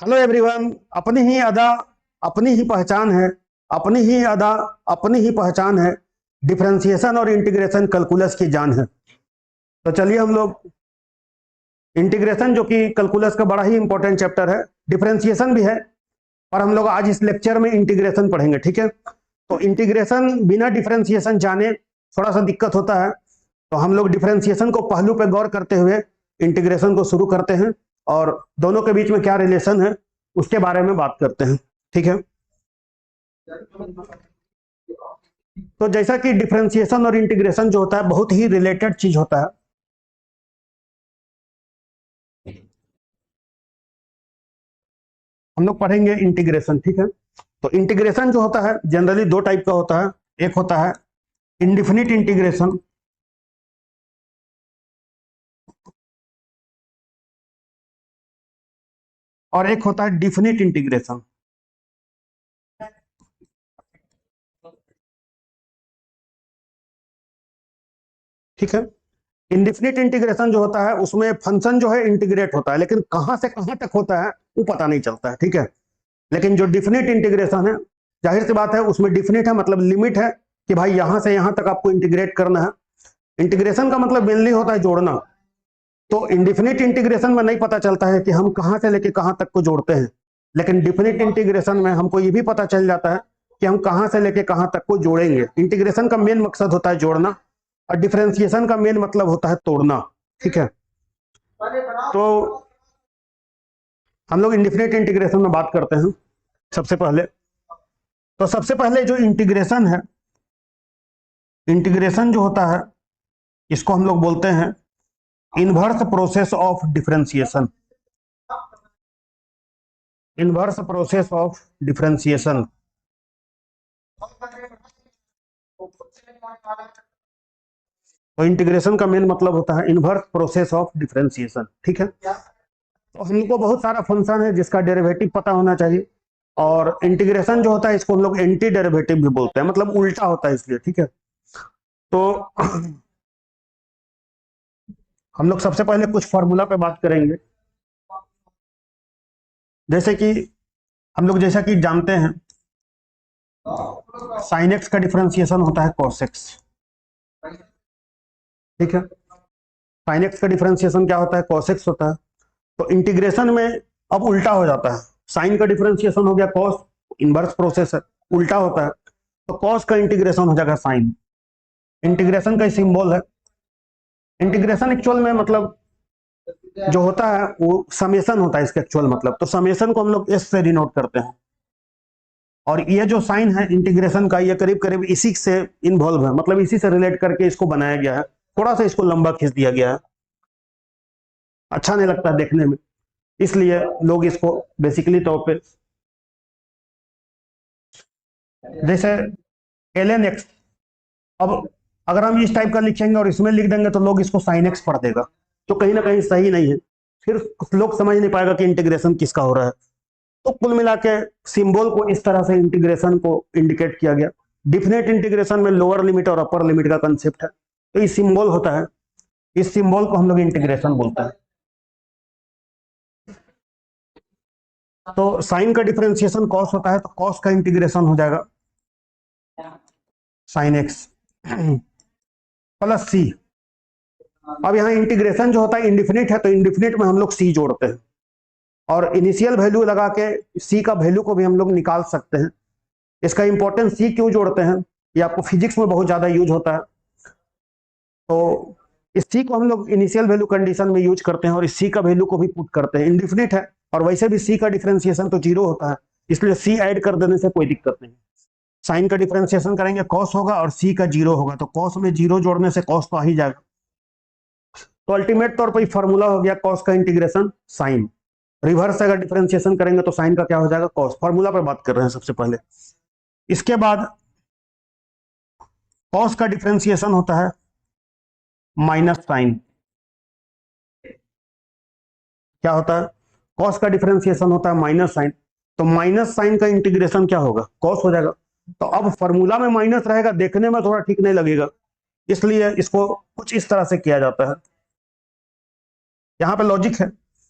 Hello everyone. अपनी ही अदा अपनी ही पहचान है, अपनी ही अदा अपनी ही पहचान है। डिफरेंशिएशन और इंटीग्रेशन कैलकुलस की जान है। तो चलिए हम लोग इंटीग्रेशन, जो कि कैलकुलस का बड़ा ही इंपॉर्टेंट चैप्टर है, डिफरेंशिएशन भी है, पर हम लोग आज इस लेक्चर में इंटीग्रेशन पढ़ेंगे। ठीक है, तो इंटीग्रेशन बिना डिफरेंशिएशन जाने थोड़ा सा दिक्कत होता है, तो हम लोग डिफरेंशिएशन को पहलू पे गौर करते हुए इंटीग्रेशन को शुरू करते हैं और दोनों के बीच में क्या रिलेशन है उसके बारे में बात करते हैं। ठीक है, तो जैसा कि डिफरेंशिएशन और इंटीग्रेशन जो होता है बहुत ही रिलेटेड चीज होता है। हम लोग पढ़ेंगे इंटीग्रेशन। ठीक है, तो इंटीग्रेशन जो होता है जनरली दो टाइप का होता है। एक होता है इंडिफिनिट इंटीग्रेशन, और एक होता है डिफिनिट इंटीग्रेशन। ठीक है, इंडिफिनिट इंटीग्रेशन जो होता है उसमें फंक्शन जो है इंटीग्रेट होता है, लेकिन कहां से कहां तक होता है वो पता नहीं चलता है। ठीक है, लेकिन जो डिफिनिट इंटीग्रेशन है, जाहिर सी बात है उसमें डिफिनिट है मतलब लिमिट है कि भाई यहां से यहां तक आपको इंटीग्रेट करना है। इंटीग्रेशन का मतलब मेनली होता है जोड़ना। तो इंडिफिनिट इंटीग्रेशन में नहीं पता चलता है कि हम कहां से लेके कहां तक को जोड़ते हैं, लेकिन डिफिनिट इंटीग्रेशन में हमको ये भी पता चल जाता है कि हम कहां से लेके कहां तक को जोड़ेंगे। इंटीग्रेशन का मेन मकसद होता है जोड़ना, और डिफरेंशिएशन का मेन मतलब होता है तोड़ना। ठीक है, तो हम लोग इंडिफिनिट इंटीग्रेशन में बात करते हैं। सबसे पहले सबसे पहले जो इंटीग्रेशन है, इंटीग्रेशन जो होता है इसको हम लोग बोलते हैं inverse process of differentiation. Inverse process of differentiation. तो इंटीग्रेशन का मेन मतलब होता है इनवर्स प्रोसेस ऑफ डिफरेंशिएशन। ठीक है, तो हम लोग को बहुत सारा फंक्शन है जिसका डेरिवेटिव पता होना चाहिए, और इंटीग्रेशन जो होता है इसको हम लोग एंटी डेरिवेटिव भी बोलते हैं, मतलब उल्टा होता है इसलिए। ठीक है, तो हम लोग सबसे पहले कुछ फॉर्मूला पे बात करेंगे। जैसे कि हम लोग जैसा कि जानते हैं साइन एक्स का डिफरेंशिएशन होता है कॉस एक्स। ठीक है, साइन एक्स का डिफरेंशिएशन क्या होता है, कॉस एक्स होता है। तो इंटीग्रेशन में अब उल्टा हो जाता है, साइन का डिफरेंशिएशन हो गया कॉस, इनवर्स प्रोसेस है, उल्टा होता है, तो कॉस का इंटीग्रेशन हो जाएगा साइन। इंटीग्रेशन का सिंबल है। इंटीग्रेशन एक्चुअल में मतलब जो होता है वो समेशन होता है, इसका एक्चुअल मतलब। तो समेशन को हम लोग एस से डिनोट करते हैं, और ये जो साइन है इंटीग्रेशन का ये करीब करीब इसी से इन्वॉल्व है, मतलब इसी से रिलेट करके इसको बनाया गया है। थोड़ा सा इसको लंबा खींच दिया गया है, अच्छा नहीं लगता देखने में, इसलिए लोग इसको बेसिकली तौर पे जैसे एल एन एक्स, अब अगर हम इस टाइप का लिखेंगे और इसमें लिख देंगे तो लोग इसको साइन एक्स पढ़ देगा, तो कहीं ना कहीं सही नहीं है, फिर कुछ लोग समझ नहीं पाएगा कि इंटीग्रेशन किसका हो रहा है। तो कुल मिला के सिंबल को इस तरह से इंटीग्रेशन को इंडिकेट किया गया। डिफिनेट इंटीग्रेशन में लोअर लिमिट और अपर लिमिट का कंसेप्ट है, तो ये सिंबल होता है, इस सिंबल को हम लोग इंटीग्रेशन बोलते हैं। तो साइन का डिफरेंशिएशन कॉस होता है, तो कॉस का इंटीग्रेशन हो जाएगा साइन एक्स प्लस सी। अब यहाँ इंटीग्रेशन जो होता है इंडिफिनिट है, तो इंडिफिनिट में हम लोग सी जोड़ते हैं, और इनिशियल वैल्यू लगा के सी का वैल्यू को भी हम लोग निकाल सकते हैं। इसका इंपॉर्टेंस सी क्यों जोड़ते हैं, ये आपको फिजिक्स में बहुत ज्यादा यूज होता है। तो इस सी को हम लोग इनिशियल वैल्यू कंडीशन में यूज करते हैं, और इस सी का वैल्यू को भी पुट करते हैं। इंडिफिनिट है और वैसे भी सी का डिफरेंशिएशन तो जीरो होता है, इसलिए सी ऐड कर देने से कोई दिक्कत नहीं। साइन का डिफरेंशिएशन करेंगे कॉस होगा और सी का जीरो होगा, तो कॉस में जीरो जोड़ने से कॉस तो आ ही जाएगा। तो अल्टीमेट तौर पर फॉर्मूला हो गया कॉस का इंटीग्रेशन साइन। रिवर्स से अगर डिफरेंशिएशन करेंगे तो साइन का क्या हो जाएगा, कॉस। फॉर्मूला पर बात कर रहे हैं सबसे पहले। इसके बाद कॉस का डिफरेंशिएशन होता है माइनस साइन। क्या होता है, कॉस का डिफरेंशिएशन होता है माइनस साइन, तो माइनस साइन का इंटीग्रेशन क्या होगा, कॉस हो जाएगा। तो अब फॉर्मूला में माइनस रहेगा, देखने में थोड़ा ठीक नहीं लगेगा, इसलिए इसको कुछ इस तरह से किया जाता है। यहां पे लॉजिक है,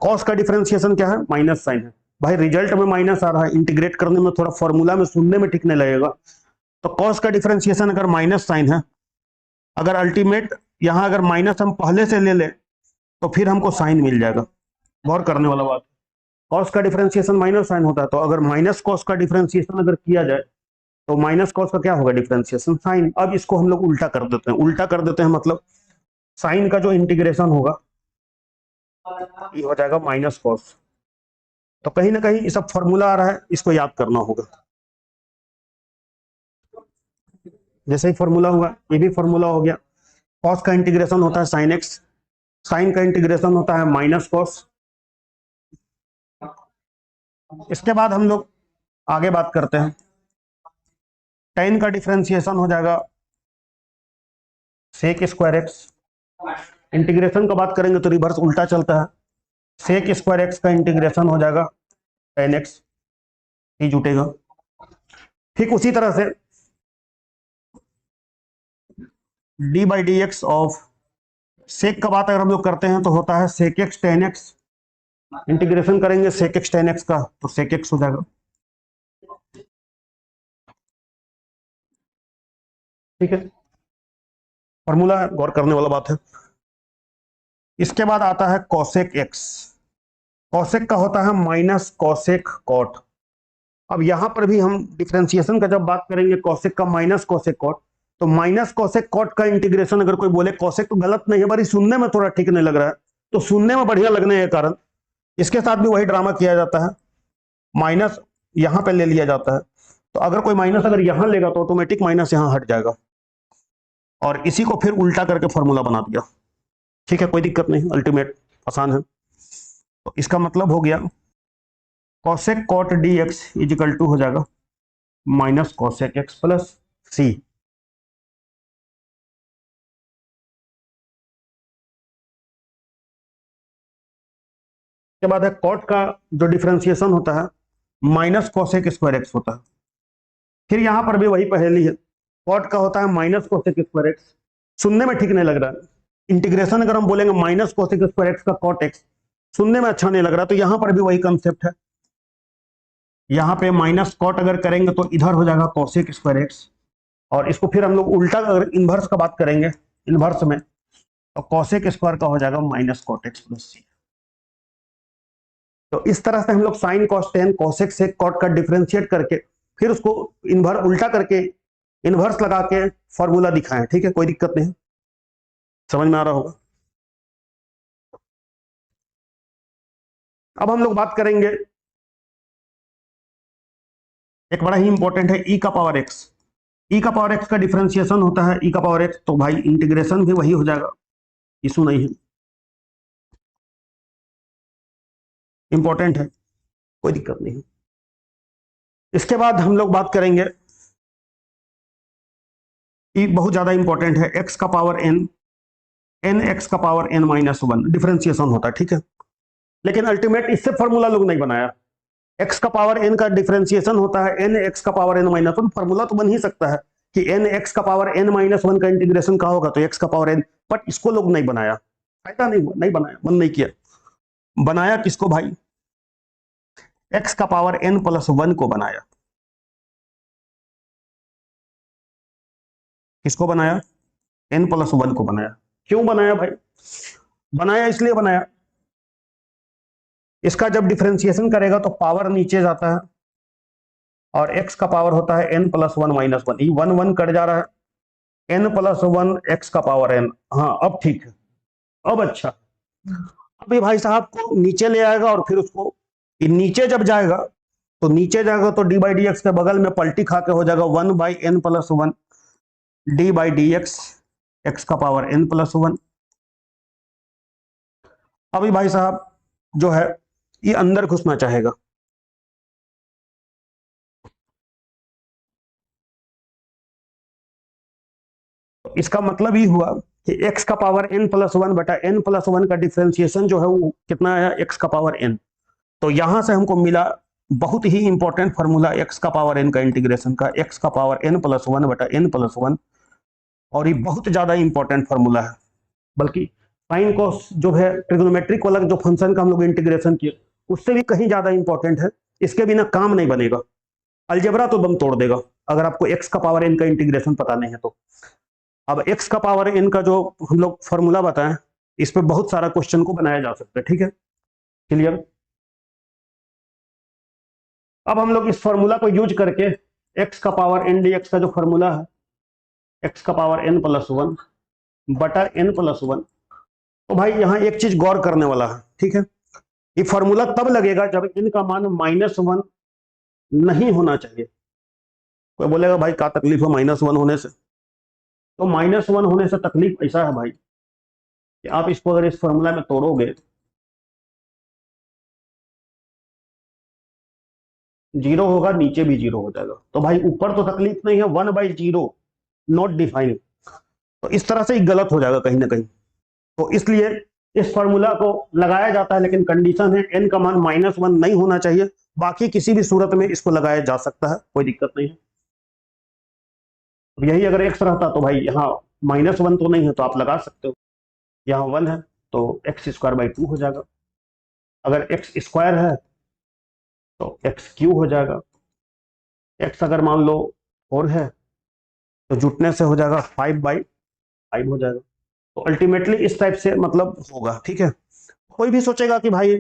कॉस का डिफरेंशिएशन क्या है, माइनस साइन है, भाई रिजल्ट में माइनस आ रहा है, इंटीग्रेट करने में थोड़ा फॉर्मूला में सुनने में ठीक नहीं लगेगा। तो कॉस का डिफरेंशिएशन अगर माइनस साइन है, अगर अल्टीमेट यहाँ अगर माइनस हम पहले से ले ले तो फिर हमको साइन मिल जाएगा। गौर करने वाला बात, कॉस का डिफरेंशिएशन माइनस साइन होता है, तो अगर माइनस कॉस का डिफरेंशिएशन अगर किया जाए तो माइनस कॉस का क्या होगा, डिफरेंशिएशन साइन। अब इसको हम लोग उल्टा कर देते हैं, उल्टा कर देते हैं मतलब साइन का जो इंटीग्रेशन होगा ये हो जाएगा माइनस कॉस। तो कहीं ना कहीं ये सब फॉर्मूला आ रहा है, इसको याद करना होगा। जैसे ही फॉर्मूला हुआ ये भी फॉर्मूला हो गया। कॉस का इंटीग्रेशन होता है साइन एक्स, साइन का इंटीग्रेशन होता है माइनस कॉस। इसके बाद हम लोग आगे बात करते हैं, टेन का डिफरेंशिएशन हो जाएगा सेक स्क्वायर एक्स। इंटीग्रेशन का बात करेंगे तो रिवर्स उल्टा चलता है, सेक स्क्वायर एक्स का इंटीग्रेशन हो जाएगा टेन एक्स, ही जुटेगा। ठीक उसी तरह से d by d x of sec का बात अगर हम लोग करते हैं तो होता है sec x tan x. Integration करेंगे सेक एक्स टेन एक्स का तो सेक एक्स हो जाएगा। ठीक है, फॉर्मूला गौर करने वाला बात है। इसके बाद आता है कॉसेक एक्स। कॉसेक का होता है माइनस कॉसेक कॉट। अब यहां पर भी हम डिफरेंशिएशन का जब बात करेंगे कॉसेक का माइनस कॉसेक कॉट, तो माइनस कॉसेक कॉट का इंटीग्रेशन अगर कोई बोले कॉसेक तो गलत नहीं है, बड़ी सुनने में थोड़ा ठीक नहीं लग रहा है, तो सुनने में बढ़िया लगने के कारण इसके साथ भी वही ड्रामा किया जाता है, माइनस यहां पे ले लिया जाता है। तो अगर कोई माइनस अगर यहां लेगा तो ऑटोमेटिक माइनस यहां हट जाएगा, और इसी को फिर उल्टा करके फॉर्मूला बना दिया। ठीक है, कोई दिक्कत नहीं, अल्टीमेट आसान है। तो इसका मतलब हो गया cosec cot d x is equal to हो जाएगा minus cosec x plus c. के बाद है कॉट का जो डिफरेंशिएशन होता है माइनस कॉसेक स्क्वायर एक्स होता है। फिर यहां पर भी वही पहेली है, कॉट का होता है माइनस कॉसेक स्क्वायर एक्स। सुनने में ठीक नहीं लग रहा है, इंटीग्रेशन अगर हम बोलेंगे माइनस कॉसेक स्क्वायर एक्स का कॉट एक्स, सुनने में अच्छा नहीं लग रहा, तो यहां पर भी वही कंसेप्ट है। यहां पे माइनस कॉट अगर करेंगे तो इधर हो जाएगा कॉसेक स्क्वायर एक्स, और इसको फिर हम लोग उल्टा अगर इनवर्स का बात करेंगे इनवर्स में, तो कॉसेक स्क्वायर का हो जाएगा minus cot x plus c. तो इस तरह से हम लोग sine cos tan cosec sec cot का डिफरेंशिएट करके फिर उसको इनवर्स उल्टा करके इनवर्स लगा के फॉर्मूला दिखाएं। ठीक है, कोई दिक्कत नहीं, समझ में आ रहा होगा। अब हम लोग बात करेंगे, एक बड़ा ही इंपॉर्टेंट है ई का पावर एक्स। ई का पावर एक्स का डिफरेंशिएशन होता है ई का पावर एक्स, तो भाई इंटीग्रेशन भी वही हो जाएगा, इशू नहीं है, इंपॉर्टेंट है, कोई दिक्कत नहीं है। इसके बाद हम लोग बात करेंगे, ई बहुत ज्यादा इंपॉर्टेंट है, एक्स का पावर एन, एन एक्स का power n minus one differentiation होता है। ठीक है, लेकिन अल्टीमेट इससे फॉर्मूला लोग नहीं बनाया। एक्स का पावर एन का डिफरेंशिएशन होता है एन एक्स का power n minus one. Formula तो बन ही सकता है कि एन एक्स का पावर एन माइनस वन का इंटीग्रेशन का होगा तो एक्स का पावर एन, बट इसको लोग नहीं बनाया, फायदा नहीं हुआ, नहीं बनाया, मन नहीं किया। बनाया किसको भाई, एक्स का पावर एन प्लस वन को बनाया। किसको बनाया, एन प्लस वन को बनाया। क्यों बनाया भाई, बनाया इसलिए बनाया, इसका जब डिफरेंशिएशन करेगा तो पावर नीचे जाता है, और x का पावर होता है n plus one minus one, ये वन वन कट जा रहा है, n प्लस वन एक्स का पावर n। हाँ अब ठीक है, अब अच्छा, अभी भाई साहब को नीचे ले आएगा, और फिर उसको नीचे जब जाएगा तो नीचे जाएगा तो डी बाई डी एक्स के बगल में पलटी खा के हो जाएगा one by n plus one d by d x, x का पावर n प्लस वन। अभी भाई साहब जो है ये अंदर घुसना चाहेगा, तो इसका मतलब ये हुआ कि x का पावर n प्लस वन बटा n प्लस वन का डिफरेंशिएशन जो है वो कितना आया, x का पावर n। तो यहां से हमको मिला बहुत ही इंपॉर्टेंट फॉर्मूला x का पावर n का इंटीग्रेशन का, x का पावर n प्लस वन बटा n प्लस वन, और ये बहुत ज्यादा इंपॉर्टेंट फॉर्मूला है। बल्कि साइन कॉस जो है ट्रिग्नोमेट्रिक वाला जो फंक्शन का हम लोग इंटीग्रेशन किए उससे भी कहीं ज्यादा इंपॉर्टेंट है, इसके बिना काम नहीं बनेगा। अलजेब्रा तो दम तोड़ देगा अगर आपको x का पावर n का इंटीग्रेशन पता नहीं है तो। अब x का पावर n का जो हम लोग फॉर्मूला बताएं, इस पे बहुत सारा क्वेश्चन को बनाया जा सकता है, ठीक है, क्लियर। अब हम लोग इस फॉर्मूला को यूज करके x का पावर n dx का जो फॉर्मूला है, x का पावर n प्लस 1 बटा n प्लस 1, तो भाई यहां एक चीज गौर करने वाला है, ठीक है। ये फॉर्मूला तब लगेगा जब n का मान -1 नहीं होना चाहिए। कोई बोलेगा भाई क्या तकलीफ है -1 होने से, तो -1 होने से तकलीफ ऐसा है भाई कि आप इसको अगर इस फॉर्मूला में तोड़ोगे, जीरो होगा, नीचे भी जीरो हो जाएगा, तो भाई ऊपर तो तकलीफ नहीं है, 1/0 नॉट डिफाइंड, तो इस तरह से ही गलत हो जाएगा कहीं ना कहीं। तो इसलिए इस फॉर्मूला को लगाया जाता है, लेकिन कंडीशन है n का मान -1 नहीं होना चाहिए, बाकी किसी भी सूरत में इसको लगाया जा सकता है, कोई दिक्कत नहीं है। यही अगर x रहता तो भाई यहाँ -1 तो नहीं है तो आप लगा सकते हो, यहाँ 1 है तो x² 2 हो जाएगा, अगर x स्क्वायर है तो x³ हो जाएगा, x अगर मान लो 4 है तो जुटने से हो जाएगा 5/5 हो जाएगा। तो अल्टीमेटली इस टाइप से मतलब होगा, ठीक है। कोई भी सोचेगा कि भाई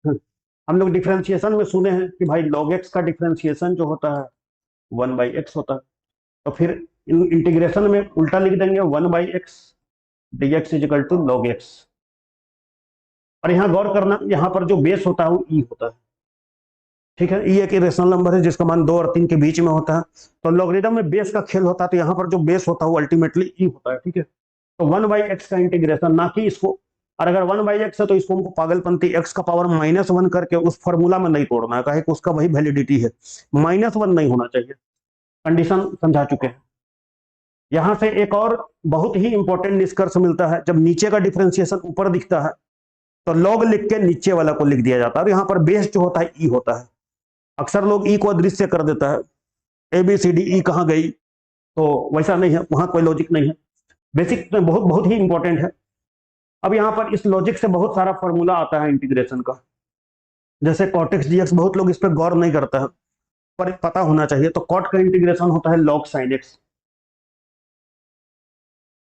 हम लोग डिफरेंशिएशन में सुने हैं कि भाई log x का डिफरेंशिएशन जो होता है 1/x होता है, तो फिर इंटीग्रेशन में उल्टा लिख देंगे 1/x dx = log x। और यहाँ गौर करना, यहाँ पर जो बेस होता है वो e होता है, ठीक है। e एक इरेशनल नंबर है जिसका मान 2 और 3 के बीच में होता है, तो लॉगरिथम में बेस का खेल होता है, तो यहाँ पर जो बेस होता है वो अल्टीमेटली e होता है, ठीक है। तो 1/x का इंटीग्रेशन, ना कि इसको, और अगर 1/x है तो इसको हमको पागलपंती x का पावर -1 करके उस फॉर्मूला में नहीं तोड़ना है, कहे कि उसका वही वैलिडिटी है, -1 नहीं होना चाहिए, कंडीशन समझा चुके हैं। यहां से एक और बहुत ही इंपॉर्टेंट निष्कर्ष मिलता है, जब नीचे का डिफरेंशिएशन ऊपर दिखता है तो लॉग लिख के नीचे वाला को लिख दिया जाता है, और यहाँ पर बेस जो होता है ई होता है। अक्सर लोग ई को अदृश्य कर देता है, ABCD ई कहाँ गई, तो वैसा नहीं है, वहां कोई लॉजिक नहीं है, बेसिक में बहुत बहुत ही इंपॉर्टेंट है। अब यहाँ पर इस लॉजिक से बहुत सारा फॉर्मूला आता है इंटीग्रेशन का, जैसे cot x dx, बहुत लोग इस पर गौर नहीं करता है पर पता होना चाहिए। तो cot का इंटीग्रेशन होता है log sin x,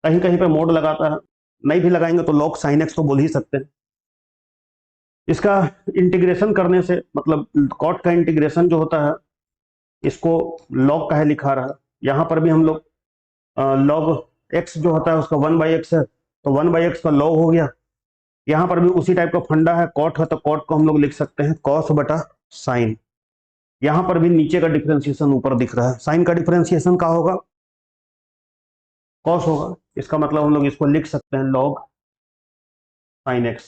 कहीं कहीं पे मोड लगाता है, नहीं भी लगाएंगे तो log sin x तो बोल ही सकते हैं। इसका इंटीग्रेशन करने से मतलब cot का इंटीग्रेशन जो होता है इसको log का है लिखा रहा है, यहाँ पर भी हम लोग log x जो होता है उसका 1/x है, तो 1/x का log हो गया। यहाँ पर भी उसी टाइप का फंडा है, cot है तो cot को हम लोग लिख सकते हैं cos बटा sin। यहाँ पर भी नीचे का डिफरेंशिएशन ऊपर दिख रहा है, साइन का डिफरेंशिएशन क्या होगा, cos होगा, इसका मतलब हम लोग इसको लिख सकते हैं log sin x,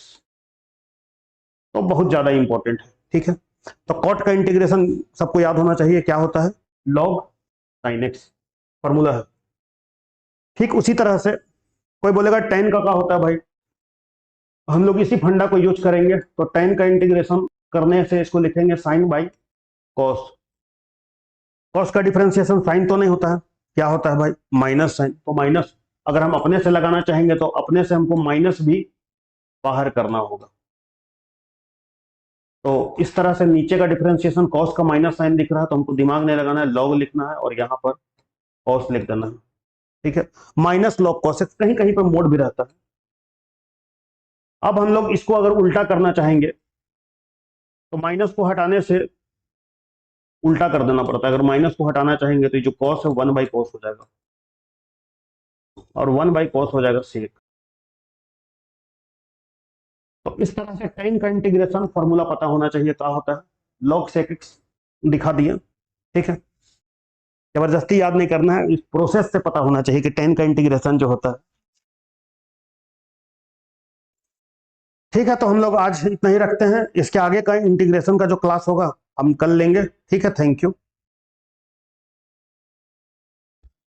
तो बहुत ज्यादा इंपॉर्टेंट है, ठीक है। तो cot का इंटीग्रेशन सबको याद होना चाहिए, क्या होता है, log sin x फॉर्मूला है। ठीक उसी तरह से कोई बोलेगा tan का क्या होता है भाई, हम लोग इसी फंडा को यूज करेंगे, तो tan का इंटीग्रेशन करने से इसको लिखेंगे sin बाई cos। cos का डिफरेंशिएशन sin तो नहीं होता है, क्या होता है भाई, माइनस साइन, तो माइनस अगर हम अपने से लगाना चाहेंगे तो अपने से हमको माइनस भी बाहर करना होगा। तो इस तरह से नीचे का डिफरेंशिएशन cos का माइनस साइन दिख रहा है तो हमको दिमाग नहीं लगाना है, log लिखना है और यहाँ पर cos लिख देना है, ठीक है। माइनस log cos x, कहीं कहीं पर मोड भी रहता है। अब हम लोग इसको अगर उल्टा करना चाहेंगे तो माइनस को हटाने से उल्टा कर देना पड़ता है, अगर माइनस को हटाना चाहेंगे तो जो cos है 1/cos हो जाएगा और 1/cos हो जाएगा sec। तो इस तरह से tan का इंटीग्रेशन फॉर्मूला पता होना चाहिए, क्या होता है, log sec x दिखा दिया, ठीक है। जबरदस्ती याद नहीं करना है, इस प्रोसेस से पता होना चाहिए कि tan का इंटीग्रेशन जो होता है, ठीक है। तो हम लोग आज इतना ही रखते हैं, इसके आगे का इंटीग्रेशन का जो क्लास होगा हम कल लेंगे, ठीक है। Thank you.